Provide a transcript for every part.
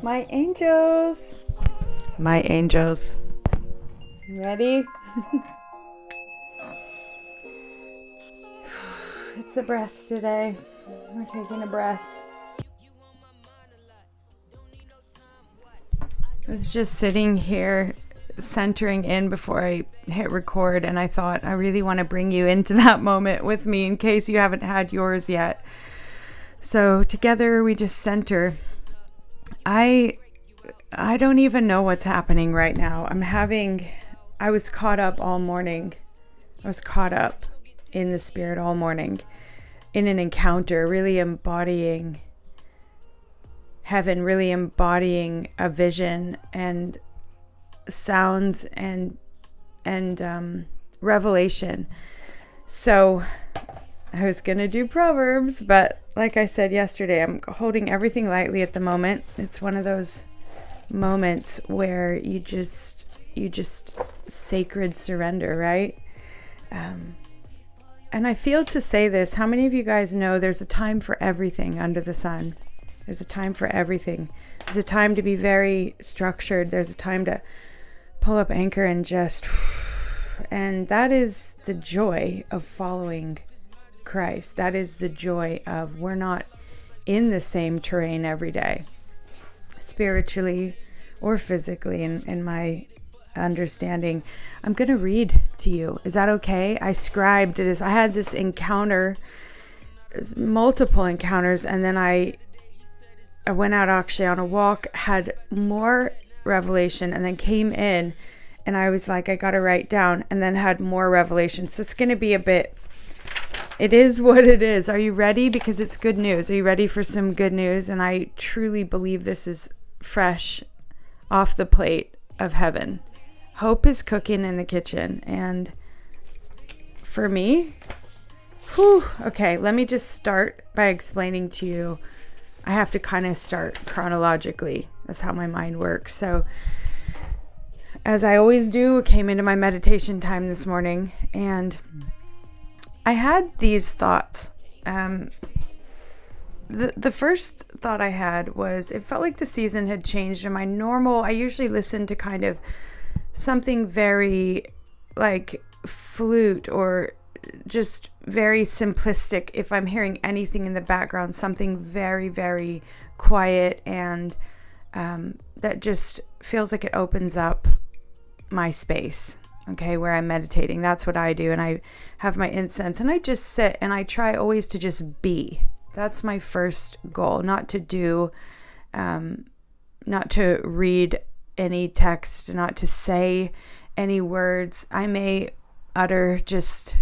My angels. My angels. Ready? It's a breath today. We're taking a breath. I was just sitting here centering in before I hit record, and I thought I really want to bring you into that moment with me in case you haven't had yours yet. So together we just center. I don't even know what's happening right now. I was caught up all morning. I was caught up in the spirit all morning in an encounter, really embodying heaven, really embodying a vision and sounds and revelation. So I was going to do Proverbs, but like I said yesterday, I'm holding everything lightly at the moment. It's one of those moments where you just sacred surrender, right? And I feel to say this, how many of you guys know there's a time for everything under the sun? There's a time for everything. There's a time to be very structured. There's a time to pull up anchor and just, and that is the joy of following Christ. That is the joy of we're not in the same terrain every day, spiritually or physically, in my understanding. I'm going to read to you. Is that okay? I scribed this. I had this encounter, multiple encounters, and then I went out actually on a walk, had more revelation, and then came in and I was like, I got to write down, and then had more revelation. So it's going to be a bit, it is what it is. Are you ready? Because it's good news. Are you ready for some good news? And I truly believe this is fresh off the plate of heaven. Hope is cooking in the kitchen. And for me, okay, let me just start by explaining to you. I have to kind of start chronologically. That's how my mind works. So as I always do, I came into my meditation time this morning and I had these thoughts. The first thought I had was it felt like the season had changed, and I usually listen to kind of something very like flute or just very simplistic. If I'm hearing anything in the background, something very, very quiet and that just feels like it opens up my space, okay, where I'm meditating. That's what I do. And I have my incense and I just sit and I try always to just be. That's my first goal, not to do, not to read any text, not to say any words. I may utter just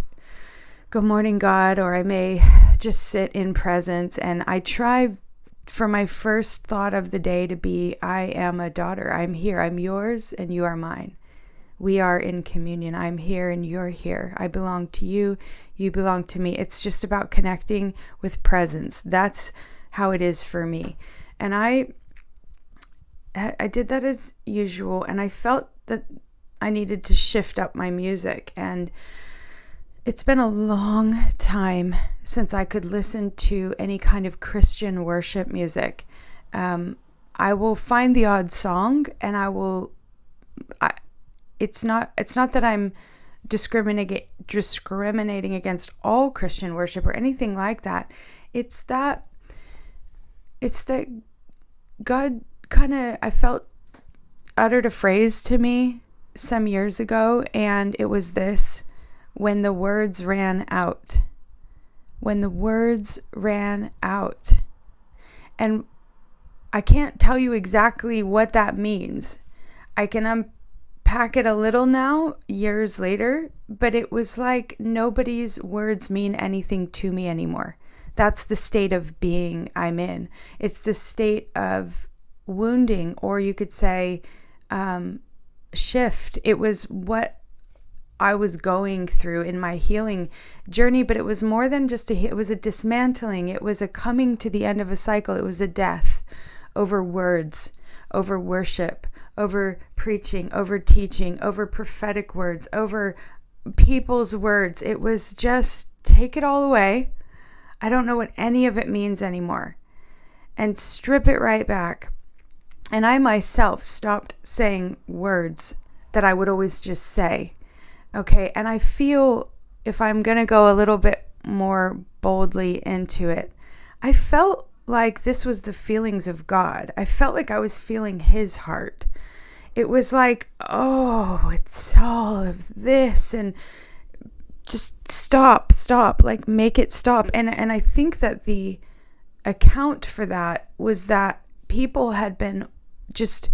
good morning, God, or I may just sit in presence. And I try for my first thought of the day to be, I am a daughter. I'm here. I'm yours and you are mine. We are in communion. I'm here and you're here. I belong to you. You belong to me. It's just about connecting with presence. That's how it is for me. And I did that as usual. And I felt that I needed to shift up my music. And it's been a long time since I could listen to any kind of Christian worship music. I will find the odd song and it's not that I'm discriminating against all Christian worship or anything like that. It's that God I felt uttered a phrase to me some years ago, and it was this: when the words ran out. When the words ran out. And I can't tell you exactly what that means. I can unpack it a little now, years later, but it was like nobody's words mean anything to me anymore. That's the state of being I'm in. It's the state of wounding, or you could say shift. It was what I was going through in my healing journey, but it was more than just it was a dismantling. It was a coming to the end of a cycle. It was a death over words, over worship, over preaching, over teaching, over prophetic words, over people's words. It was just take it all away. I don't know what any of it means anymore, and strip it right back. And I myself stopped saying words that I would always just say. Okay. And I feel, if I'm going to go a little bit more boldly into it, I felt like this was the feelings of God. I felt like I was feeling his heart. It was like, oh, it's all of this, and just stop, like make it stop. And I think that the account for that was that people had been just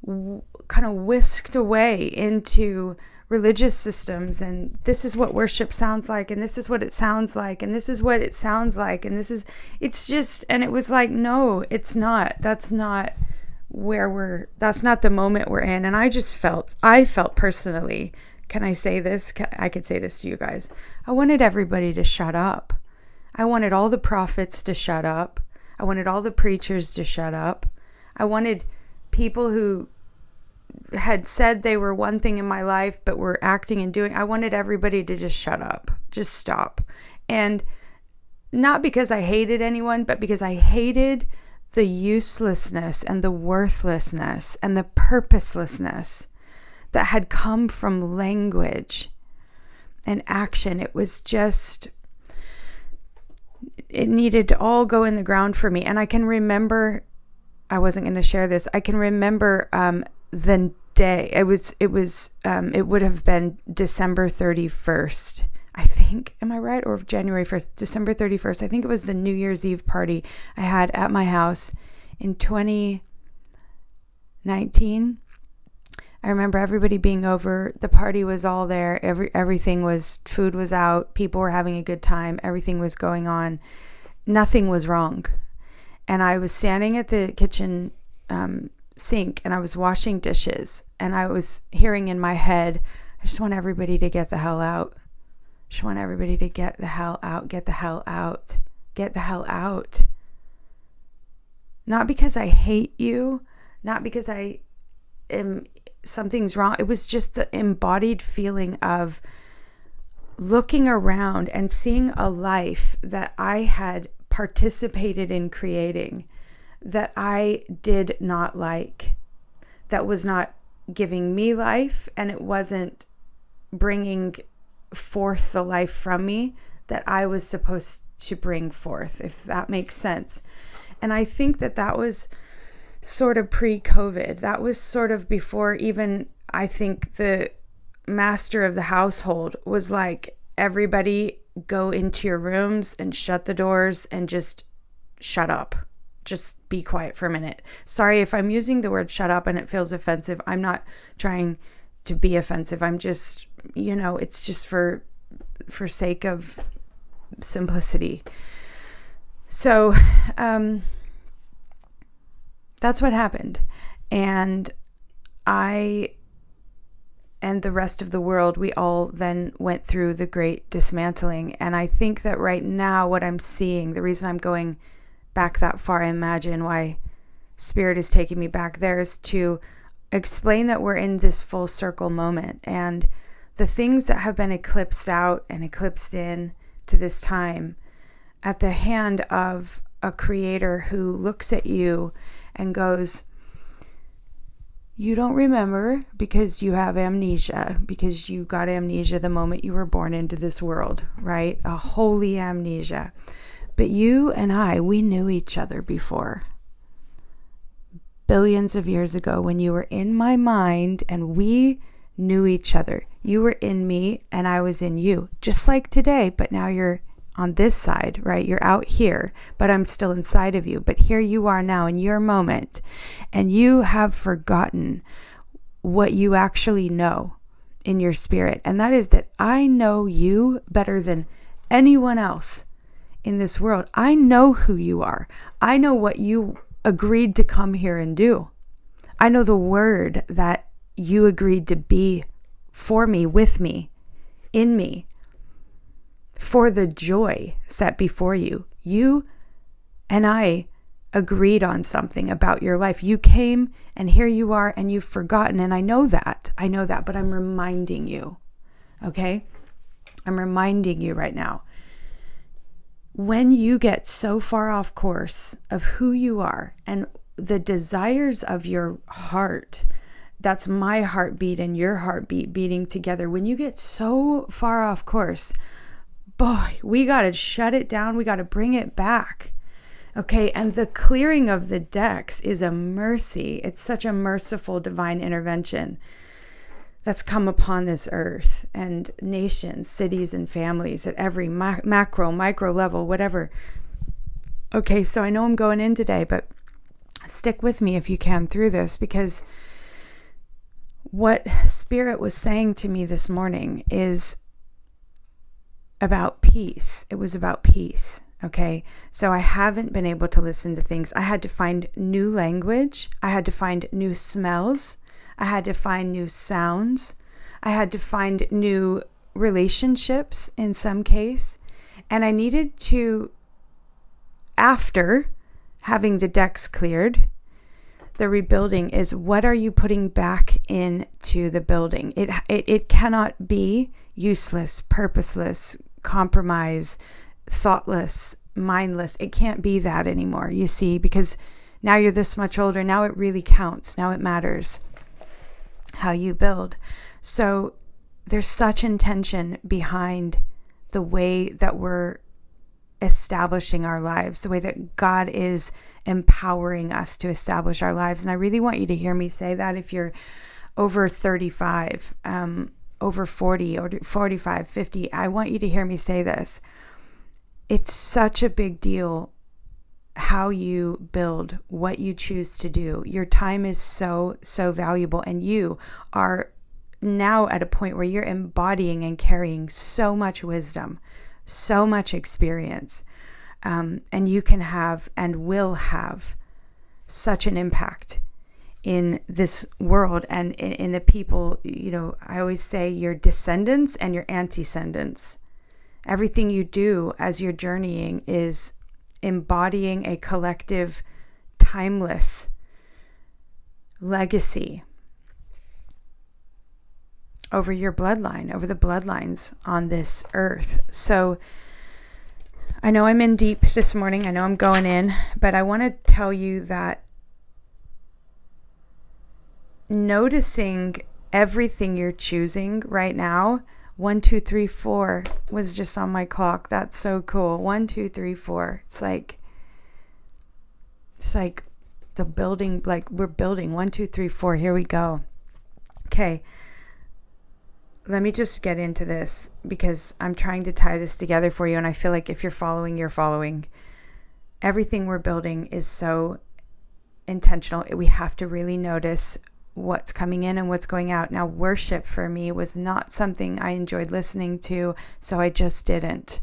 kind of whisked away into religious systems, and this is what worship sounds like, and this is what it sounds like, and this is what it sounds like, and it's just, and it was like, no, it's not. That's not that's not the moment we're in. And I felt personally, can I say this? I could say this to you guys. I wanted everybody to shut up. I wanted all the prophets to shut up. I wanted all the preachers to shut up. I wanted people who had said they were one thing in my life but were acting and doing. I wanted everybody to just shut up, just stop. And not because I hated anyone, but because I hated the uselessness and the worthlessness and the purposelessness that had come from language and action. It was just, it needed to all go in the ground for me. And I can remember, I wasn't going to share this. I can remember the day. It would have been December 31st, I think. Am I right? Or January 1st, December 31st. I think it was the New Year's Eve party I had at my house in 2019. I remember everybody being over. The party was all there. Everything was, food was out. People were having a good time. Everything was going on. Nothing was wrong. And I was standing at the kitchen sink, and I was washing dishes, and I was hearing in my head, I just want everybody to get the hell out. Just want everybody to get the hell out, get the hell out, get the hell out. Not because I hate you, not because something's wrong. It was just the embodied feeling of looking around and seeing a life that I had participated in creating, that I did not like, that was not giving me life, and it wasn't bringing forth the life from me that I was supposed to bring forth, if that makes sense. And I think that was sort of pre-COVID. That was sort of before even, I think, the master of the household was like, everybody go into your rooms and shut the doors and just shut up. Just be quiet for a minute. Sorry if I'm using the word shut up and it feels offensive. I'm not trying to be offensive. I'm just, it's just for sake of simplicity. So that's what happened. And I and the rest of the world, we all then went through the great dismantling. And I think that right now what I'm seeing, the reason I'm going back that far, I imagine why Spirit is taking me back there, is to explain that we're in this full circle moment, and the things that have been eclipsed out and eclipsed in to this time at the hand of a creator who looks at you and goes, you don't remember because you have amnesia, because you got amnesia the moment you were born into this world, right? A holy amnesia. But you and I, we knew each other before. Billions of years ago, when you were in my mind and we knew each other. You were in me and I was in you, just like today, but now you're on this side, right? You're out here, but I'm still inside of you. But here you are now in your moment, and you have forgotten what you actually know in your spirit. And that is that I know you better than anyone else in this world. I know who you are. I know what you agreed to come here and do. I know the word that you agreed to be for me, with me, in me, for the joy set before you. You and I agreed on something about your life. You came and here you are and you've forgotten. And I know that, but I'm reminding you, okay? I'm reminding you right now. When you get so far off course of who you are and the desires of your heart, that's my heartbeat and your heartbeat beating together. When you get so far off course, boy, we got to shut it down. We got to bring it back. Okay. And the clearing of the decks is a mercy. It's such a merciful divine intervention that's come upon this earth and nations, cities, and families at every macro, micro level, whatever. Okay, so I know I'm going in today, but stick with me if you can through this, because what Spirit was saying to me this morning is about peace. It was about peace. Okay, so I haven't been able to listen to things. I had to find new language. I had to find new smells. I had to find new sounds. I had to find new relationships in some case. And I needed to, after having the decks cleared, the rebuilding is, what are you putting back into the building? It cannot be useless, purposeless, compromise, thoughtless, mindless. It can't be that anymore, you see, because now you're this much older. Now it really counts. Now it matters how you build. So there's such intention behind the way that we're establishing our lives, the way that God is empowering us to establish our lives. And I really want you to hear me say that. If you're over 35, over 40 or 45, 50, I want you to hear me say this. It's such a big deal how you build, what you choose to do. Your time is so, so valuable, and you are now at a point where you're embodying and carrying so much wisdom, so much experience, and you can have and will have such an impact in this world and in the people. You know, I always say your descendants and your antecedents. Everything you do as you're journeying is embodying a collective, timeless legacy over your bloodline, over the bloodlines on this earth. So I know I'm in deep this morning. I know I'm going in, but I want to tell you that noticing everything you're choosing right now, 1, 2, 3, 4 was just on my clock. That's so cool. 1, 2, 3, 4. It's like the building, like we're building 1, 2, 3, 4. Here we go. Okay. Let me just get into this because I'm trying to tie this together for you. And I feel like if you're following, you're following. Everything we're building is so intentional. We have to really notice what's coming in and what's going out. Now, worship for me was not something I enjoyed listening to, so I just didn't.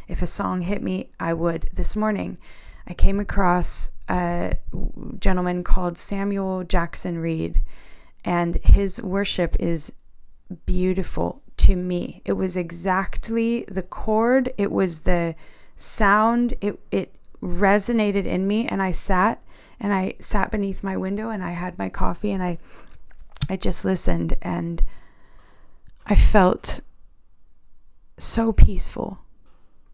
If a song hit me, I would. This morning, I came across a gentleman called Samuel Jackson Reed, and his worship is beautiful to me. It was exactly the chord. It was the sound. It resonated in me, and I sat beneath my window and I had my coffee and I just listened, and I felt so peaceful,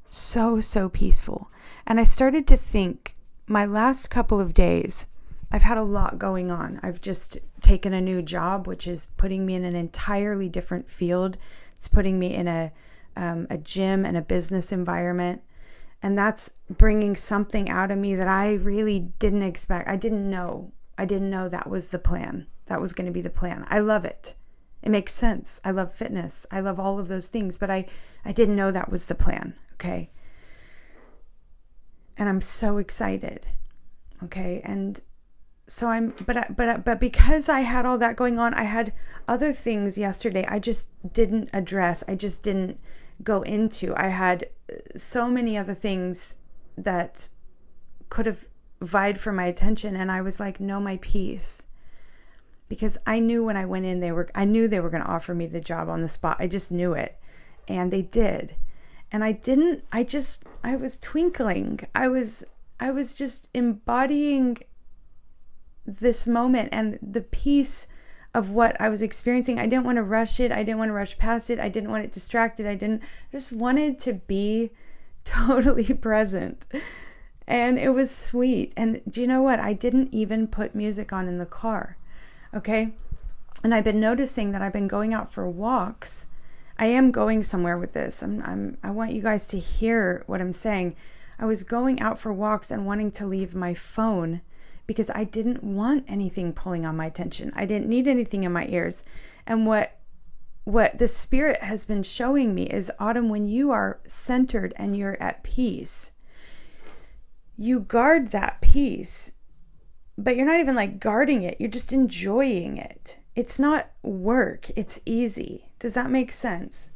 so peaceful. And I started to think, my last couple of days, I've had a lot going on. I've just taken a new job, which is putting me in an entirely different field. It's putting me in a gym and a business environment. And that's bringing something out of me that I really didn't expect. I didn't know that was the plan. That was going to be the plan. I love it. It makes sense. I love fitness. I love all of those things, but I didn't know that was the plan. Okay. And I'm so excited. Okay. And so but because I had all that going on, I had other things yesterday I just didn't address. I just didn't go into. I had so many other things that could have vied for my attention, and I was like, no, my peace. Because I knew when I went in, I knew they were going to offer me the job on the spot. I just knew it. And they did. And I was twinkling. I was just embodying this moment and the peace of what I was experiencing. I didn't want to rush it. I didn't want to rush past it. I didn't want it distracted. I just wanted to be totally present. And it was sweet. And do you know what? I didn't even put music on in the car. Okay. And I've been noticing that I've been going out for walks. I am going somewhere with this. I want you guys to hear what I'm saying. I was going out for walks and wanting to leave my phone because I didn't want anything pulling on my attention. I didn't need anything in my ears. And what the Spirit has been showing me is, Autumn, when you are centered and you're at peace, you guard that peace, but you're not even like guarding it. You're just enjoying it. It's not work. It's easy. Does that make sense?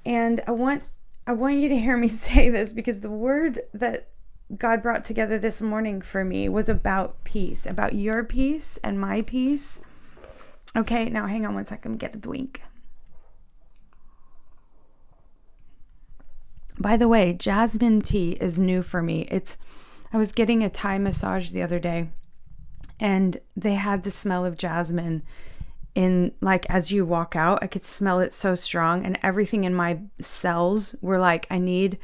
And I want you to hear me say this, because the word that God brought together this morning for me was about peace, about your peace and my peace. Okay, now hang on one second, get a drink. By the way, jasmine tea is new for me. I was getting a Thai massage the other day, and they had the smell of jasmine in, like, as you walk out, I could smell it so strong, and everything in my cells were like, I need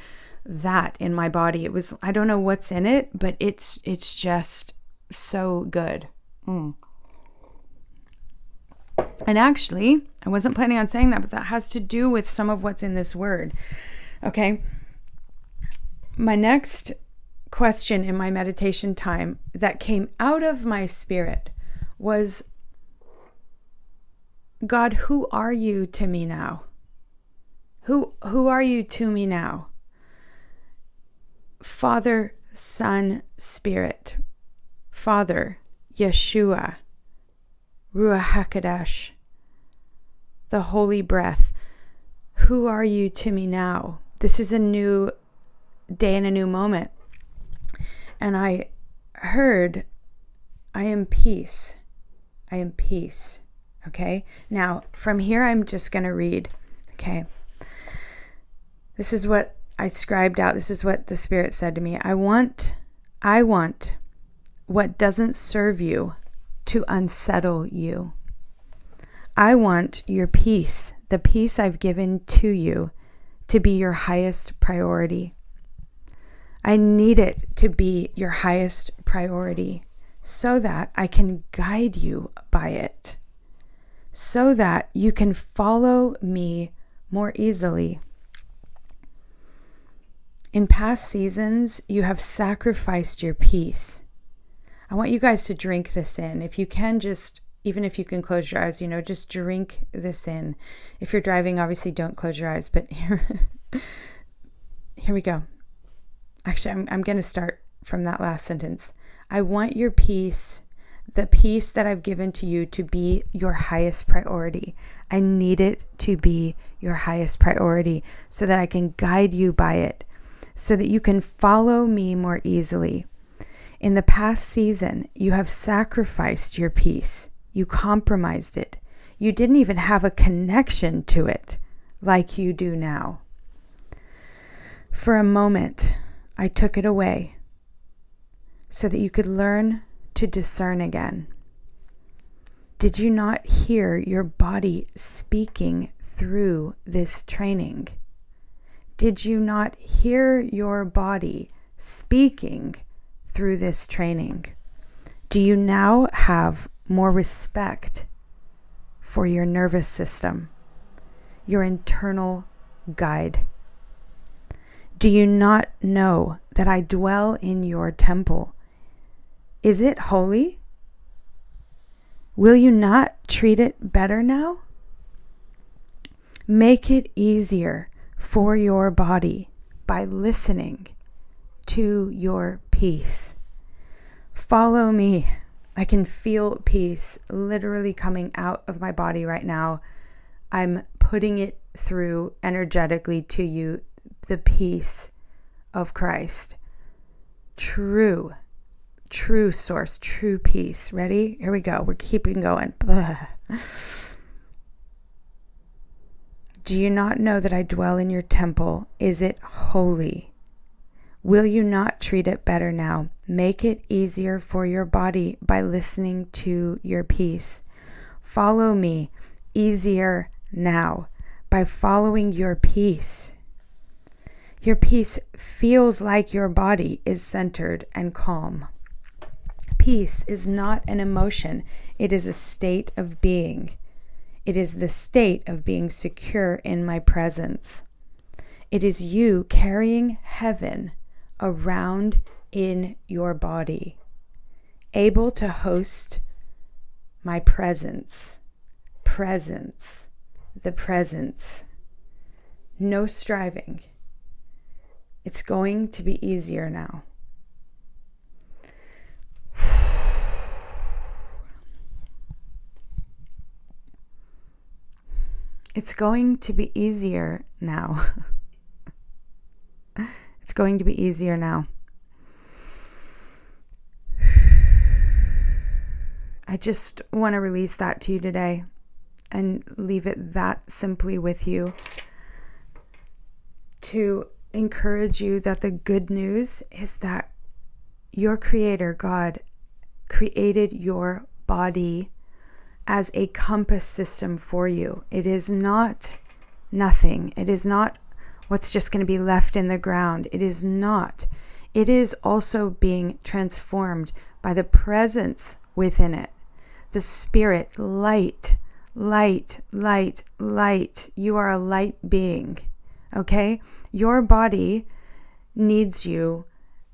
that in my body. It was, I don't know what's in it, but it's just so good. And actually, I wasn't planning on saying that, but that has to do with some of what's in this word. Okay. My next question in my meditation time that came out of my spirit was, God, who are you to me now? Who are you to me now? Father, Son, Spirit. Father, Yeshua, Ruach HaKodesh, the Holy Breath. Who are you to me now? This is a new day and a new moment. And I heard, I am peace. I am peace. Okay. Now, from here, I'm just going to read. Okay. This is what I scribed out. This is what the Spirit said to me. I want what doesn't serve you to unsettle you. I want your peace, the peace I've given to you, to be your highest priority. I need it to be your highest priority so that I can guide you by it, so that you can follow me more easily. In past seasons, you have sacrificed your peace. I want you guys to drink this in. If you can, just, even if you can close your eyes, just drink this in. If you're driving, obviously don't close your eyes, but here we go. Actually, I'm going to start from that last sentence. I want your peace, the peace that I've given to you, to be your highest priority. I need it to be your highest priority so that I can guide you by it, so that you can follow me more easily. In the past season, you have sacrificed your peace. You compromised it. You didn't even have a connection to it like you do now. For a moment, I took it away so that you could learn to discern again. Did you not hear your body speaking through this training? Did you not hear your body speaking through this training? Do you now have more respect for your nervous system, your internal guide? Do you not know that I dwell in your temple? Is it holy? Will you not treat it better now? Make it easier for your body by listening to your peace. Follow me. I can feel peace literally coming out of my body right now. I'm putting it through energetically to you, the peace of Christ. True source, true peace. Ready? Here we go. We're keeping going. Do you not know that I dwell in your temple? Is it holy? Will you not treat it better now? Make it easier for your body by listening to your peace. Follow me easier now by following your peace. Your peace feels like your body is centered and calm. Peace is not an emotion. It is a state of being. It is the state of being secure in my presence. It is you carrying heaven around in your body, able to host my presence, the presence. No striving. It's going to be easier now. It's going to be easier now. It's going to be easier now. I just want to release that to you today and leave it that simply with you, to encourage you that the good news is that your Creator, God, created your body as a compass system for you. It is not nothing. It is not what's just going to be left in the ground. It is not. It is also being transformed by the presence within it. The Spirit, light, light, light, light. You are a light being, okay? Your body needs you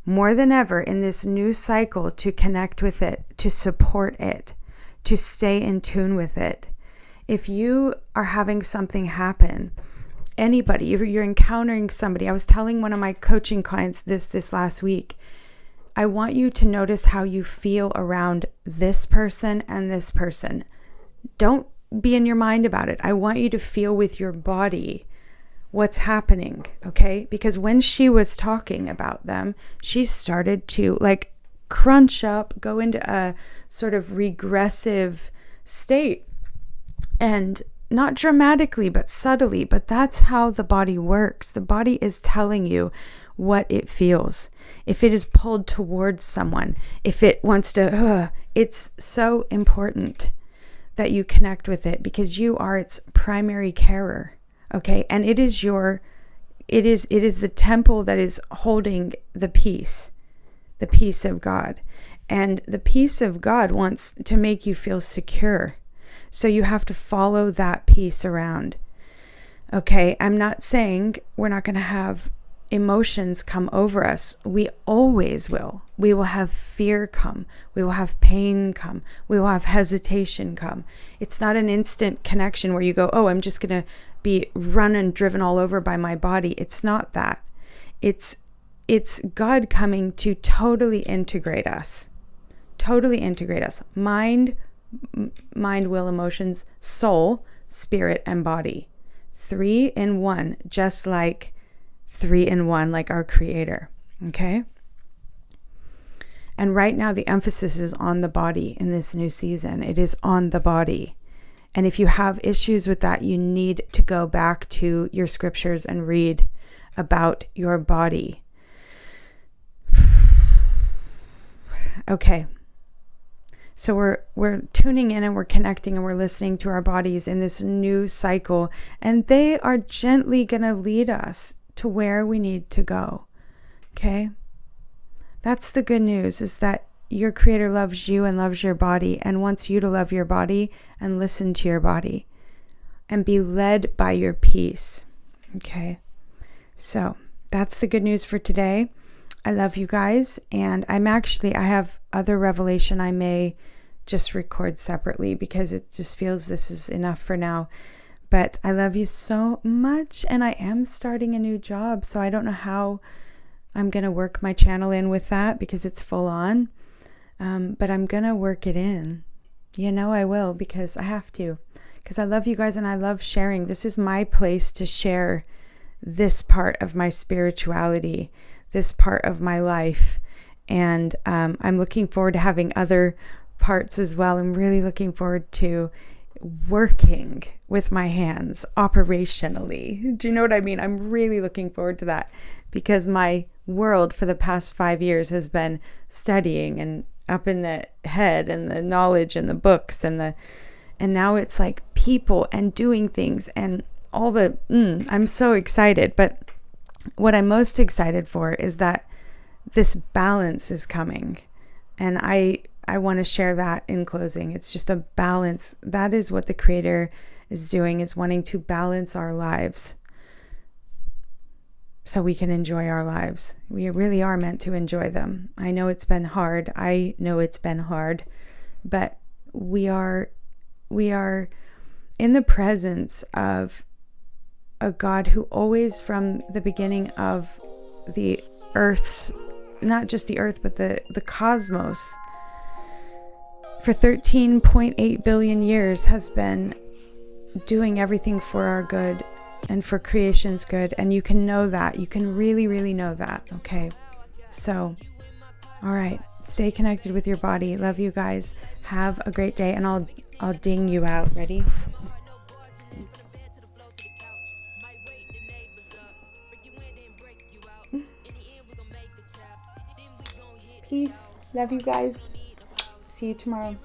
more than ever in this new cycle to connect with it, to support it, to stay in tune with it. If you are having something happen, anybody, if you're encountering somebody, I was telling one of my coaching clients this last week, I want you to notice how you feel around this person and this person. Don't be in your mind about it. I want you to feel with your body what's happening, okay? Because when she was talking about them, she started to like crunch up, go into a sort of regressive state. And not dramatically, but subtly. But that's how the body works. The body is telling you what it feels. If it is pulled towards someone, if it wants to, it's so important that you connect with it because you are its primary carer. Okay. And it is the temple that is holding the peace of God. And the peace of God wants to make you feel secure. So you have to follow that peace around. Okay, I'm not saying we're not going to have emotions come over us. We always will. We will have fear come. We will have pain come. We will have hesitation come. It's not an instant connection where you go, oh, I'm just going to be run and driven all over by my body. It's not that. It's God coming to totally integrate us. Totally integrate us. Mind, will, emotions, soul, spirit, and body. 3 in 1, just like 3 in 1, like our Creator. Okay? And right now, the emphasis is on the body in this new season. It is on the body. And if you have issues with that, you need to go back to your scriptures and read about your body. Okay. So we're tuning in and we're connecting and we're listening to our bodies in this new cycle, and they are gently going to lead us to where we need to go. Okay? That's the good news, is that your Creator loves you and loves your body and wants you to love your body and listen to your body and be led by your peace. Okay? So that's the good news for today. I love you guys, and I have other revelation I may just record separately because it just feels this is enough for now. But I love you so much, and I am starting a new job, so I don't know how I'm going to work my channel in with that because it's full on. But I'm going to work it in. You know I will, because I have to. Because I love you guys and I love sharing. This is my place to share this part of my spirituality, this part of my life. And I'm looking forward to having other parts as well. I'm really looking forward to working with my hands operationally. Do you know what I mean? I'm really looking forward to that, because my world for the past 5 years has been studying and up in the head and the knowledge and the books and now it's like people and doing things and all the I'm so excited. But what I'm most excited for is that this balance is coming. And I want to share that in closing. It's just a balance. That is what the Creator is doing, is wanting to balance our lives so we can enjoy our lives. We really are meant to enjoy them. I know it's been hard. But we are in the presence of a God who always, from the beginning of the earth's, not just the earth, but the cosmos, for 13.8 billion years has been doing everything for our good and for creation's good. And you can know that. You can really, really know that. Okay. So, all right. Stay connected with your body. Love you guys. Have a great day. And I'll ding you out. Ready? Peace. Love you guys. See you tomorrow.